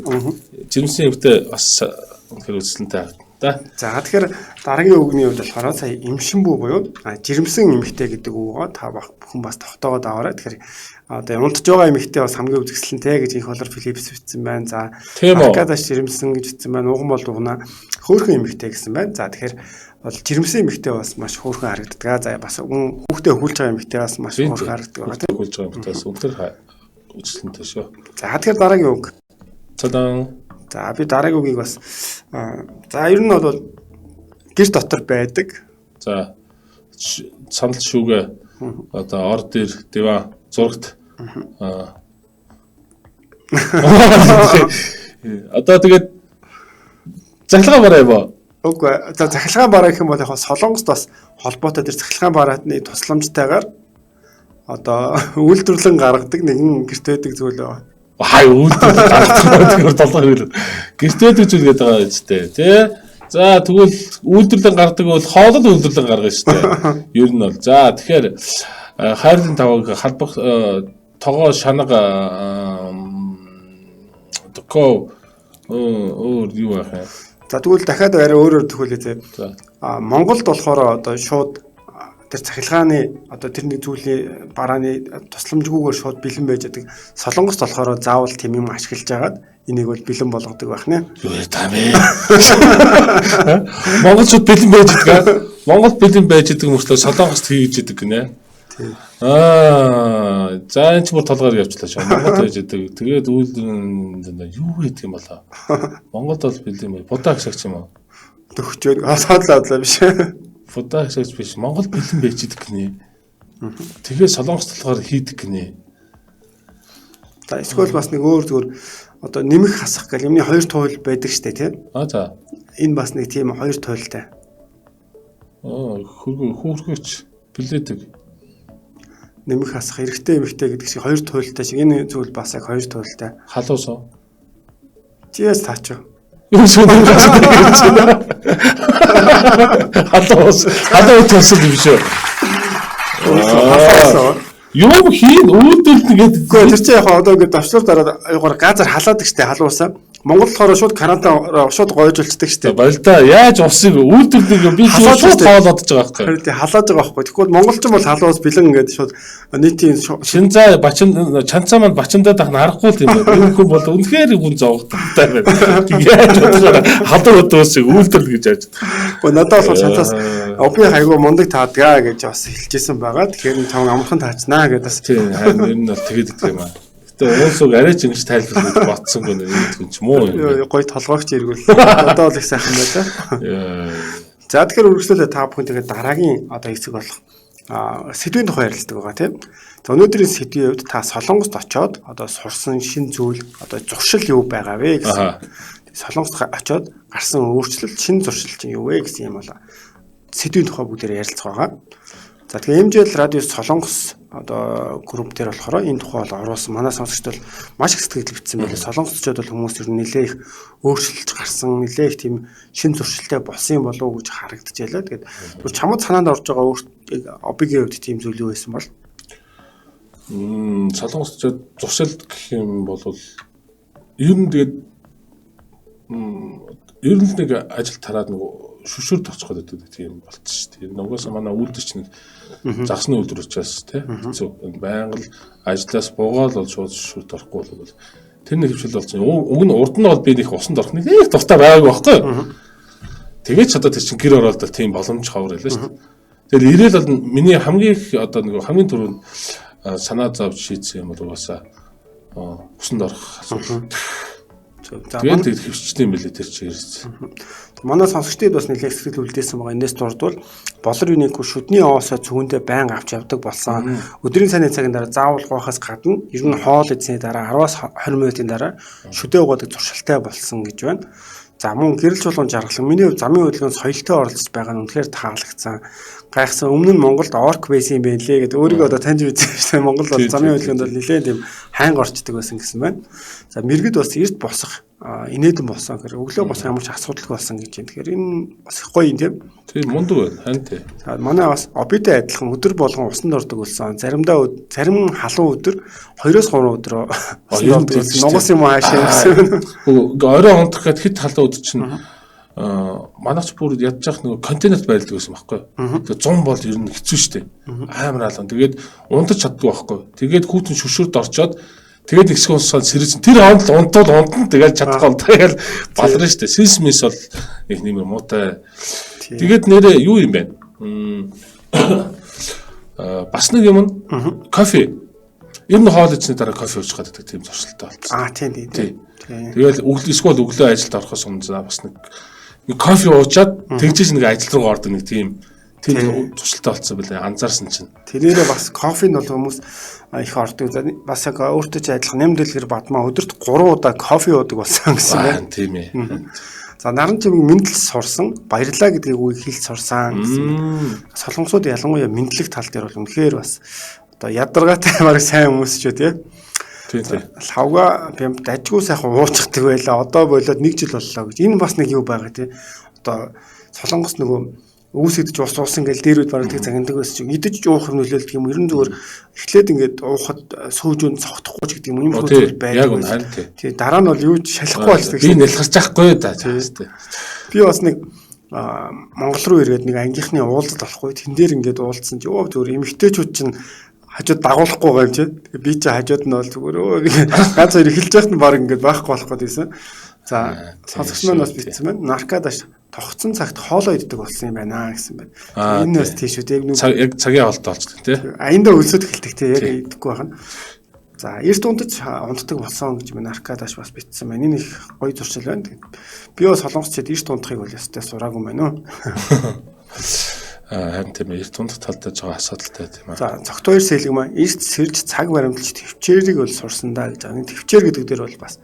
Speaker 2: Жирэмсэн эмхтэй бас үнэхээр үзэлэнтэй харагдана.
Speaker 1: За тэгэхээр дараагийн үгний хувьд болохоор сая эмшинбүү буюу жирэмсэн эмхтэй гэдэг үгөө та бүхэн бас тогтоогоод аваарай. Тэгэхээр одоо унтж байгаа эмхтэй бас хамгийн үзэсгэлэнтэй гэж их болор Филипс бичсэн байна. За Аркадаш жирэмсэн гэж бичсэн байна. Уган бол угнаа хөөрхөн эмхтэй гэсэн байна. За тэгэхээр бол жирэмсэн эмхтэй бас маш хөөрхөн харагддаг. За бас хүүхдээ хөлж байгаа эмхтэй бас маш хөөрхөн харагддаг байна.
Speaker 2: Тийм хөлж байгаа эмхтэй бас үнэхээр үзэсгэлэнтэй шүү.
Speaker 1: За тэгэхээр дараагийн үг.
Speaker 2: Цадан.
Speaker 1: За би дараагийн үгийг бас за ер нь бол гэр дотор байдаг.
Speaker 2: За санал шүүгээ одоо ор дээр диван зурагт одоо тэгээд захилгаан бараа юм уу?
Speaker 1: Үгүй. За захилгаан бараа гэх юм бол яг Солонгост бас холбоотой тэр захилгаан барааны тусламжтайгаар одоо үйлдвэрлэн гаргадаг нэгэн гэрт байдаг зүйл байна.
Speaker 2: Хай үйлдвэрлэл толгой хөрөл. Гэрт байдаг зүйл гэдэг байгаа юм шүү дээ. Тэ? За тэгвэл үйлдвэрлэн гаргадаг бол хоолол үйлдвэрлэн гаргана шүү дээ. Ер нь бол. За тэгэхээр хайрлын тавыг халбах тогоо шанага токоо өөр юу байх юм.
Speaker 1: За тэгвэл дахиад арай өөрөөр төхөөлөө зэ. Монголд болохоор одоо шууд тэр цахилгааны одоо тэр нэг зүйлийн барааны тусламжгүйгээр шууд бэлэн байж байгаа. Солонгост болохоор заавал тийм юм ашиглаж агаад энийг бол бэлэн болгодог байх нэ.
Speaker 2: Юу таамээ. Монгол шууд бэлэн байж байгаа. Монгол бэлэн байж байгаа мөртлөө Солонгост хийж идэг гинэ. За энэ ч бүр толгойр явчлаа шээ. Монгол хийж идэг. Тэгээд үйлдэл юу гэдэг юм болоо. Монголд бол бэлэн бай. Будаа гисагч юм уу?
Speaker 1: Төгчөөд хасаадлаа биш.
Speaker 2: Будаа гисагч биш. Монгол бэлэн байж идэг гинэ. Тэгээд Солонгост толгойр хийдэг гинэ.
Speaker 1: За эсвэл бас нэг өөр зүгээр одоо нэмэх хасах гэх юмны хоёр туйл байдаг штэ тийм.
Speaker 2: За.
Speaker 1: Энэ бас нэг тийм хоёр туйлтай.
Speaker 2: Хөөргөч билээдэг.
Speaker 1: Нэмэх хасах эрэгтэй эмэгтэй гэдэг шиг хоёр туйлтай шиг энэ зүйл бас яг хоёр туйлтай.
Speaker 2: Халуусаа.
Speaker 1: Тийс таач.
Speaker 2: Юу шүнэн гэж байна. Халуус тусал юм шүү. Юу хийн үйлдэл тэгээд
Speaker 1: тэр чинь яг одоо ингээд давчлуур дараад аюугаар газар халаадаг штэ халуусаа. Монгол болохоор шууд карантин шууд гоёжулцдаг шүү дээ.
Speaker 2: Баялда яаж усыг үйлдвэрлэдэг би
Speaker 1: Халаад
Speaker 2: шууд
Speaker 1: штэ.
Speaker 2: хаалаад байгаа байхгүй.
Speaker 1: Харин тий халааж байгаа байхгүй. Тэгвэл монголчин бол халуус бэлэн ингээд шууд нийтийн
Speaker 2: Шинзаа бачин чанцаа маань бачиндаа дах харахгүй юм байна. Энэ хүн бол үнэхээр хүн зовгодтой байна. Яаж бодохоор халуун өдөөсийг үйлдвэрлэл гэж яаж.
Speaker 1: Гэхдээ надад бол шантаас би хайгуу мундаг таадгаа гэж бас хэлчихсэн байгаа. Тэгэхээр чам амархан таачнаа гэдэг бас
Speaker 2: Тийм харин ер нь бол тэгээд идэх юм аа. Гэтэ уусууг арай ч ингэж тайлбарлаж батсангүй нэг хүн ч муу юм.
Speaker 1: гоё толгоогч эргүүл. Одоо л их сайхан байлаа. За тэгэхээр үргэлжлүүлээ та бүхэн тэгээд дараагийн одоо хэсэг болох сэдвийн тухай ярилцдаг байгаа тийм. За өнөөдрийн сэдвийн хувьд та Солонгост очоод одоо сурсан шин зүйл одоо зуршил юу байгаа вэ гэсэн. Солонгост очоод гарсан өөрчлөлт шин зуршил чинь юу вэ гэсэн юм бол сэдвийн тухай бүгдээр ярилцах байгаа. За тэгээ MJL радио Солонгос одоо групп дээр болохоор энэ тухай бол оруулсан манай сонсогчд бол маш их сэтгэл өвчсөн байлээ. Солонгосчууд бол хүмүүс ер нь нэлээ их өөрчлөлт гарсан, нэлээ их тийм шин зуршилтай болсон болов уу гэж харагдчихлаа. Тэгээд чамд санаанд орж байгаа обигийн хувьд тийм зүйл юу байсан бол?
Speaker 2: Солонгосчууд зуршил гэх юм бол ер нь тэгээд ер нь нэг ажил тараад нэг шүшүр тоцоход байдаг тийм болчихсон шүү дээ. Нөгөөсөө манай үйлдвэрч нэг загсны үйлдвэр учраас тийм байнга л ажлаас буугаад бол шууд шүшүрт орохгүй бол тэр нэг хөвшил болсон. Уг нь урд нь бол би нэг усанд орох нэг дуртай байгаагүй байхгүй. Тэгээд ч одоо тэр чин гэр ороод тийм боломж ховор байлаа шүү дээ. Тэгээд ирээл бол миний хамгийн их одоо нэг хамгийн түрүүнд санаа зовж шийдсэн юм бол угаасаа усанд орох асуудал. Тэгээд хөвчтэй юм билээ тэр чигээрс.
Speaker 1: Манай сонсогчдод бас нэлээд сэтгэл үлдээсэн байгаа. Энэс дурдвал болор юник шүдний оосоо цүгэндээ байнга авч явдаг болсон. Өдрийн цайны цагийн дараа заавал гоохоос гадна ер нь хоол идсний дараа 10-аас 20 минутын дараа шүдээ уудаг зуршилтай болсон гэж байна. За мөн гэрэл чуулган жаргалан миний хувьд замын хөдөлгөөнд соёлтой оролцож байгаа нь үнэхээр таалагдсан. Гайхсан өмнө нь Монголд орк байсан юм байлээ гэдэг өөрийгөө одоо таньж үзсэн. Монгол бол замын хөдөлгөөнд бол нэлээд тийм хайнга орчдөг байсан гэсэн байна. За мэргэд бас эрт босох инээдэн болсон гэхээр өглөө босох ямар ч асуудалгүй болсон гэж юм. Тэгэхээр энэ бас их гоё юм тийм.
Speaker 2: Тийм мундаг байна. Хань тий.
Speaker 1: За манай бас обидээ адилхан өдөр болгон усанд ордог болсон. Зарим халуун өдөр 2-3 өдөр усанд ордог болсон. Нугас юм хаашаа гэсэн.
Speaker 2: Орой онцох гэхэд хит халуун өдөр чинь манайч бүр ядчих нэг контейнерт байлдаг байсан байхгүй. Тэгээ 100 бол ер нь хэцүү шттэ. Амар алан. Тэгээд унтаж чаддгүй байхгүй. Тэгээд хүүтэн шүшүрд орчоод тэгээд ихсэх унсаад сэрсэн. Тэр хонд л унтан тэгээд чадахгүй. Тэгээд баларна шттэ. Сисмис бол их нэмэр муутай. Тэгээд нэрээ юу юм бэ? Бас нэг юм кофе. Ер нь хоол идсний дараа кофе ууж гадаг тийм зуршилтай болсон.
Speaker 1: Тийм.
Speaker 2: Тэгээд эсвэл өглөө ажилд орохоос өмнө бас нэг кофе уучаад тэгжээс нэг ажил руу ордог нэг тийм туршилтаа болсон байлаа анзаарсан чинь.
Speaker 1: Тэрээрээ бас кофенд бол хүмүүс их ордог. Бас яг өөртөө ч адилхан нэмдэлгэр бадмаа өдөрт 3 удаа кофе уудаг болсон гэсэн байна.
Speaker 2: Тийм ээ.
Speaker 1: За наран чимэг мэдлэл сурсан, баярлаа гэдгийг үгийг хэлж сурсан гэсэн байна. Солонгосууд ялангуяа мэдлэг тал дээр бол үнэхээр бас одоо ядаргаатай баг сайн хүмүүс ч үү тийм. Лавга би дажгүй сайхан уучдаг байлаа. Одоо болоод 1 жил боллоо гэж. Энэ бас нэг юу байгаа тийм. Одоо Солонгос нөгөө үүсгэж ус уусан гэл дээр үед бараг тэг загнадаг байсан чинь идэж уух юм нөлөөлдөг юм. Ер нь зүгээр эхлээд ингээд уухад сүүжүүн цогтохгүй ч гэдэг юм зүйл байдаг. Тэгээ дараа нь бол юу ч шалахгүй болчихдаг.
Speaker 2: Би нэлхарч байхгүй да.
Speaker 1: Би бас нэг Монгол руу ирээд нэг ангийнхны уулзалт болохгүй. Тэн дээр ингээд уулзсан чи ёо зүгээр эмэгтэйчүүд чинь хажууд дагуулахгүй байгаа юм чи. Би чи хажууд нь бол зүгээр ганц хоёр эхэлж яхад нь баг ингээд байхгүй болох гэсэн. За сонсогч маань бас бичсэн байна. Наркадаш тогтсон цагт хоолоо иддэг болсон юм байна гэсэн байна. Энэ бас тийш үү.
Speaker 2: Яг цагийн хоолтой болчихсон тий.
Speaker 1: Аяндаа өлсөд эхэлдэг тий. Яг идэхгүй байна. За эрт унтдаг болсон гэж байна. Наркадаш бас бичсэн байна. Энэ их гоё зуршил байна. Би бас солонгосчууд эрт унтахыг бол ястай сураагүй байна уу.
Speaker 2: Харин тийм эрт унтах талдаа жоо асуудалтай тийм
Speaker 1: аа. За цогт хоёр сэлэг маань эрт сэрж цаг баримталж төвчээрийг бол сурсан даа гэж. Энэ төвчээр гэдэг дээр бол бас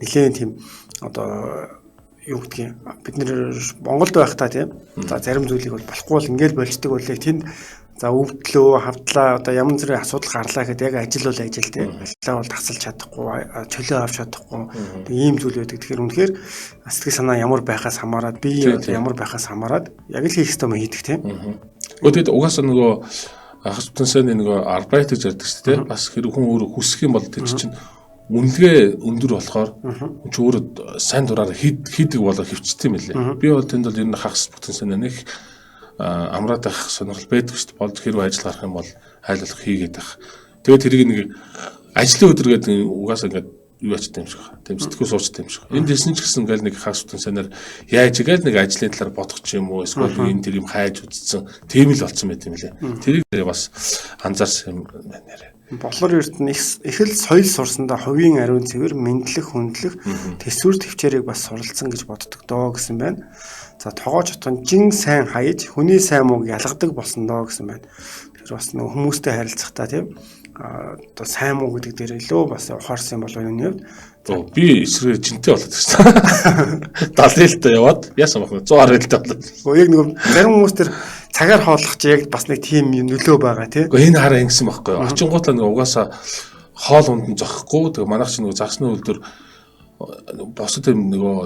Speaker 1: нэлээд тийм одоо юу гэдгийг бид нэр Монголд байхдаа тийм. За зарим зүйлийг бол болохгүй бол ингээл болждаг болыг тэнд за өвдлөө хавдлаа одоо ямар зэрэг асуудал гарлаа гэхэд яг ажил бол ажил тийм. Баллаа бол тасалж чадахгүй, чөлөө авч чадахгүй. Ийм зүйл байдаг. Тэгэхээр үнэхээр сэтгэл санаа ямар байхаас хамаарат бие ямар байхаас хамаарат яг л хийх ёстой юм хийдэг тийм.
Speaker 2: Өдөрт угаасаа нөгөө хасбтансаа нөгөө арбайт гэж ярьдаг шүү дээ. Бас хэрэг хүн өөрөө хүсэх юм бол тэр чинь үнэлгээ өндөр болохоор чи өөрөө сайн дураар хийдэг болоо хөвчтэй юм лээ. Би бол тэнд бол ер нь хагас бүтэнсэн нэг амраад байх сонирхол байдаг шүү дээ. Болж хэрвээ ажил гарах юм бол хайлуулах хийгээд байх. Тэгээд тэрийг нэг ажлын өдөр гэдэг угаасаа ингээд юу ячтай юм шиг байна. Тэм сэтгэл суучтай юм шиг. Энд ирсэн ч гэсэн ингээл нэг хагас бүтэнсээр яаж игээл нэг ажлын талаар бодох ч юм уу эсвэл энэ тэр юм хайж үзсэн тийм л болсон байт юм лээ. Тэрийг бас анзаарсан юм байна нэрэ.
Speaker 1: Болохоор эрдэнэ их л соёл сурсандаа хувийн ариун цэвэр мэдлэх хүндлэх төсвөр төвчээрийг бас суралцсан гэж боддог доо гэсэн байна. За тогоож утган жин сайн хаяж хүний сайн мууг ялгадаг болсон доо гэсэн байна. Тэр бас нэг хүмүүстэй харилцахдаа тийм одоо сайн муу гэдэг дээр илүү бас ухаарсан болов энэ нь.
Speaker 2: Би эсрэг жинтэй болоод гэсэн. 70 хэлтэй яваад яасан бахна 110 хэлтэй болоод.
Speaker 1: Яг нэг зарим хүмүүс тэр цагаар хооллох чи яг бас нэг тийм нөлөө байгаа тийм.
Speaker 2: Энэ хараа ингэсэн байхгүй юу? Очингуудлаа нэг угаасаа хоол унд нь зохихгүй. Тэгээ манайх чинь нэг загсны үлдэр босод юм нөгөө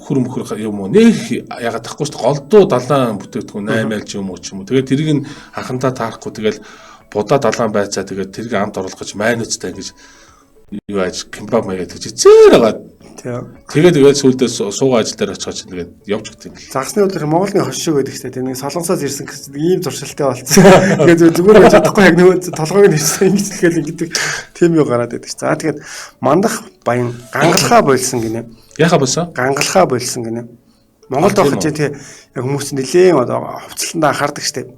Speaker 2: хөр юм уу нэг ягаад тахгүй шүү дээ. Голдуу далайн бүтээгдэхүүн 8 ч юм уу. Тэгээд тэрийг нь анхандаа таарахгүй тэгэл будаа далайн байцаа тэгээд тэрийг амт оруулах гэж майнуцтай гэж юу ааж кимбаб маяг гэж зээр байгаа. Тэгээд сүүлдээ суугаа ажил дээр очиход чинь тэгээд явж гэх юм.
Speaker 1: Загсны өдөр Монголын хошиг байдаг шүү дээ. Тэр нэг солонгосоос ирсэн гэсэн ийм зуршилтай болсон. Тэгээд зүгээр байж чадахгүй яг нөгөө толгойг нь хийсэн ингэж тэгэл ингэдэг тийм юу гараад байдаг. За тэгээд мандах баян гангалхаа болсон гинэ.
Speaker 2: Яхаа болсон?
Speaker 1: Гангалхаа болсон гинэ. Монголд байх чинь тий яг хүмүүс нэлээд одоо хувцлалтаа анхаардаг шүү дээ.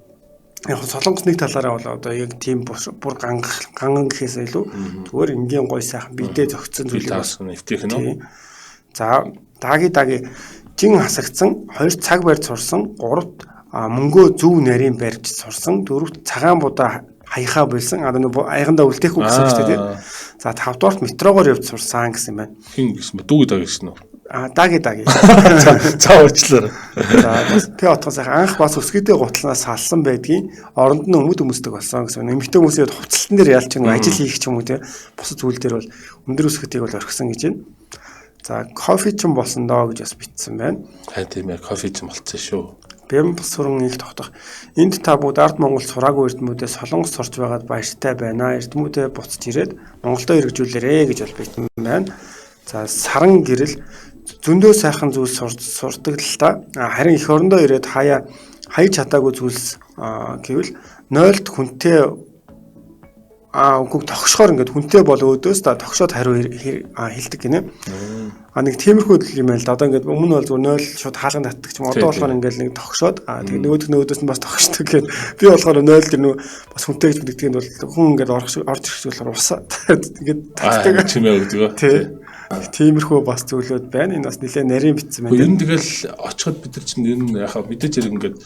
Speaker 1: Яг солонгос нэг талаараа бол одоо яг тийм бүр ганган гэхээс илүү зүгээр энгийн гой сайхан бидээ зөгцсөн зүйлийг бас
Speaker 2: нэвтэх нь.
Speaker 1: За даги жин хасагдсан 2 цаг барьж сурсан 3-т мөнгөө зөв нарийн барьж сурсан 4-т цагаан будаа хаяхаа болсон аягандаа үлдээхгүй гэсэн үг шүү дээ. За 5-т метрогоор явж сурсан гэсэн байна.
Speaker 2: Хин гэсэн бэ? Дүүг даг гэсэн үү?
Speaker 1: Даги.
Speaker 2: За урчлаа.
Speaker 1: За бас тэ отгоос анх бас өсгийтэй гутлнаас салсан байдгийн оронд нь өмд өмсдөг болсон гэсэн. Эмэгтэй хүмүүсийн хувцалтан дээр ялч нэг ажил хийх ч юм уу те бусад зүйл дээр бол өндөр өсгөтийг бол орхисон гэж байна. За кофе ч болсон доо гэж бас битсэн байна.
Speaker 2: Тийм ээ кофе ч болсон шүү.
Speaker 1: Бэм суран их тогтох. Энд та бүгд ард Монгол сураагүй эрдэмүүдээ солонгос сурч байгаад баяртай байна. Эрдэмүүдээ буцаж ирээд Монголдо хэрэгжүүлээрэ гэж бол битсэн байна. За саран гэрэл зөндөө сайхан зүйлс сурдаг л та. Харин эх орондоо ирээд хаяж чадаагүй зүйлс гэвэл 0-т хүнтэй үгүй тогшохоор ингээд хүнтэй бол өөдөөс та тогшоод хариу хэлдэг гинэ. Нэг тиймэрхүү юм байл да. Одоо ингээд өмнө бол зүгээр 0 шууд хаалганд татдаг ч юм. Одоо болохоор ингээд нэг тогшоод тэгээд нөгөөх нь өөдөөс нь бас тогшдог гэхэд би болохоор 0 тэр нөө бас хүнтэй гэж мэддэг нь бол хүн ингээд орж ирэх болохоор усаа ингээд татдаг
Speaker 2: чимээ өгдөг.
Speaker 1: Тиймэрхүү бас зүйлүүд байна. Энэ бас нэлээд нарийн битсэн байна.
Speaker 2: Ер нь тэгэл очиход бид нар чинь ер нь яхаа мэдээж хэрэг ингээд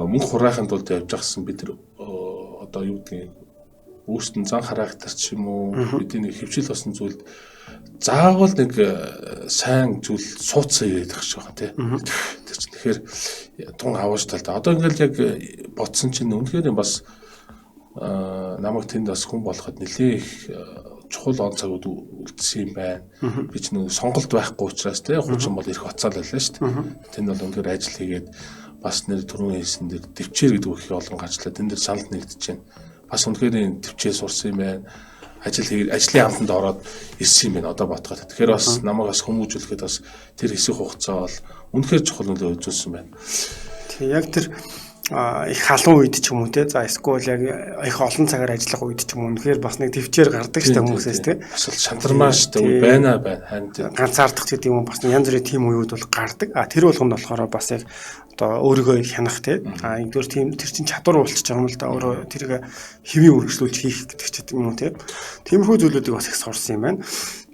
Speaker 2: мөнх хураахын тулд явж байгсан бид нар одоо юу гэдгийг өөрсдөн зан характер ч юм уу бидний нэг хөвчл болсон зүйлд заавал нэг сайн зүйл суудсан ирээд байх шиг байгаа тийм. Тэр чинь тэгэхээр тун аваач талтай. Одоо ингээл яг бодсон чинь үнэхээр бас намайг тэнд бас хүн болоход нэлээ их чухал он цагууд үлдсэн юм байна. Би ч нэг сонголт байхгүй учраас тийм хуучин бол ирэх оцаал байлаа шүү дээ. Тэнд бол үнэхээр ажил хийгээд бас нэр түрүүн хэлсэн дээр төвчээр гэдэг үг их олон гарчлаа. Тэн дээр санал нэгдэж байна. Бас үнэхээр энэ төвчээ сурсан юм байна. Ажлын амтанд ороод ирсэн юм байна одоо ботгоод. Тэгэхээр бас намайг бас хүмүүжүүлэхэд бас тэр хэсэг хугацаа бол үнэхээр чухал нөлөө үзүүлсэн байна.
Speaker 1: Тэг яг тэр их халуун үед ч юм уу те за эсвэл яг их олон цагаар ажиллах үед ч юм уу үнэхээр бас нэг төвчээр гардаг штэ хүмүүсээс те
Speaker 2: бас шантармаа штэ байна хань
Speaker 1: ганцаардах гэдэг юм бас янз бүрийн тим үеуд бол гардаг тэр болгонд болохоор бас яг одоо өөрийгөө хянах те нэгдүгээр тийм тэр чин чадвар болчих юм л да өөрөө тэрийг хэвийн үргэлжлүүлж хийх гэдэг ч юм уу те тиймэрхүү зүйлүүдийг бас их сурсан юм байна.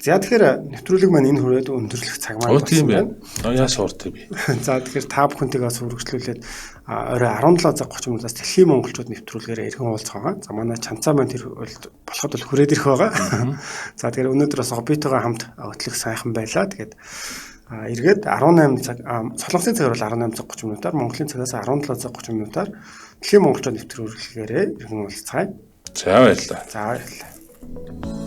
Speaker 1: За тэгэхээр нэвтрүүлэг маань энэ хүрээд өндөрлөх цаг маань
Speaker 2: болсон байна. Яа шууртай би.
Speaker 1: За тэгэхээр та бүхэнтэйгээ бас үргэлжлүүлээд орой 17:30 минутаас дэлхийн монголчууд нэвтрүүлгээр иргэн уулзах байгаа. За манай чанцаа маань тэр болоход бол хүрээд ирэх байгаа. За тэгэхээр өнөөдөр бас обитойгоо хамт хөтлөх сайхан байлаа. Тэгээд эргээд 18 цаг солонгосын цагаар бол 18:30 минутаар Монголын цагаас 17:30 минутаар дэлхийн монголчууд нэвтрүүлгээр иргэн уулзцгаая.
Speaker 2: За баярлалаа.
Speaker 1: За баярлалаа.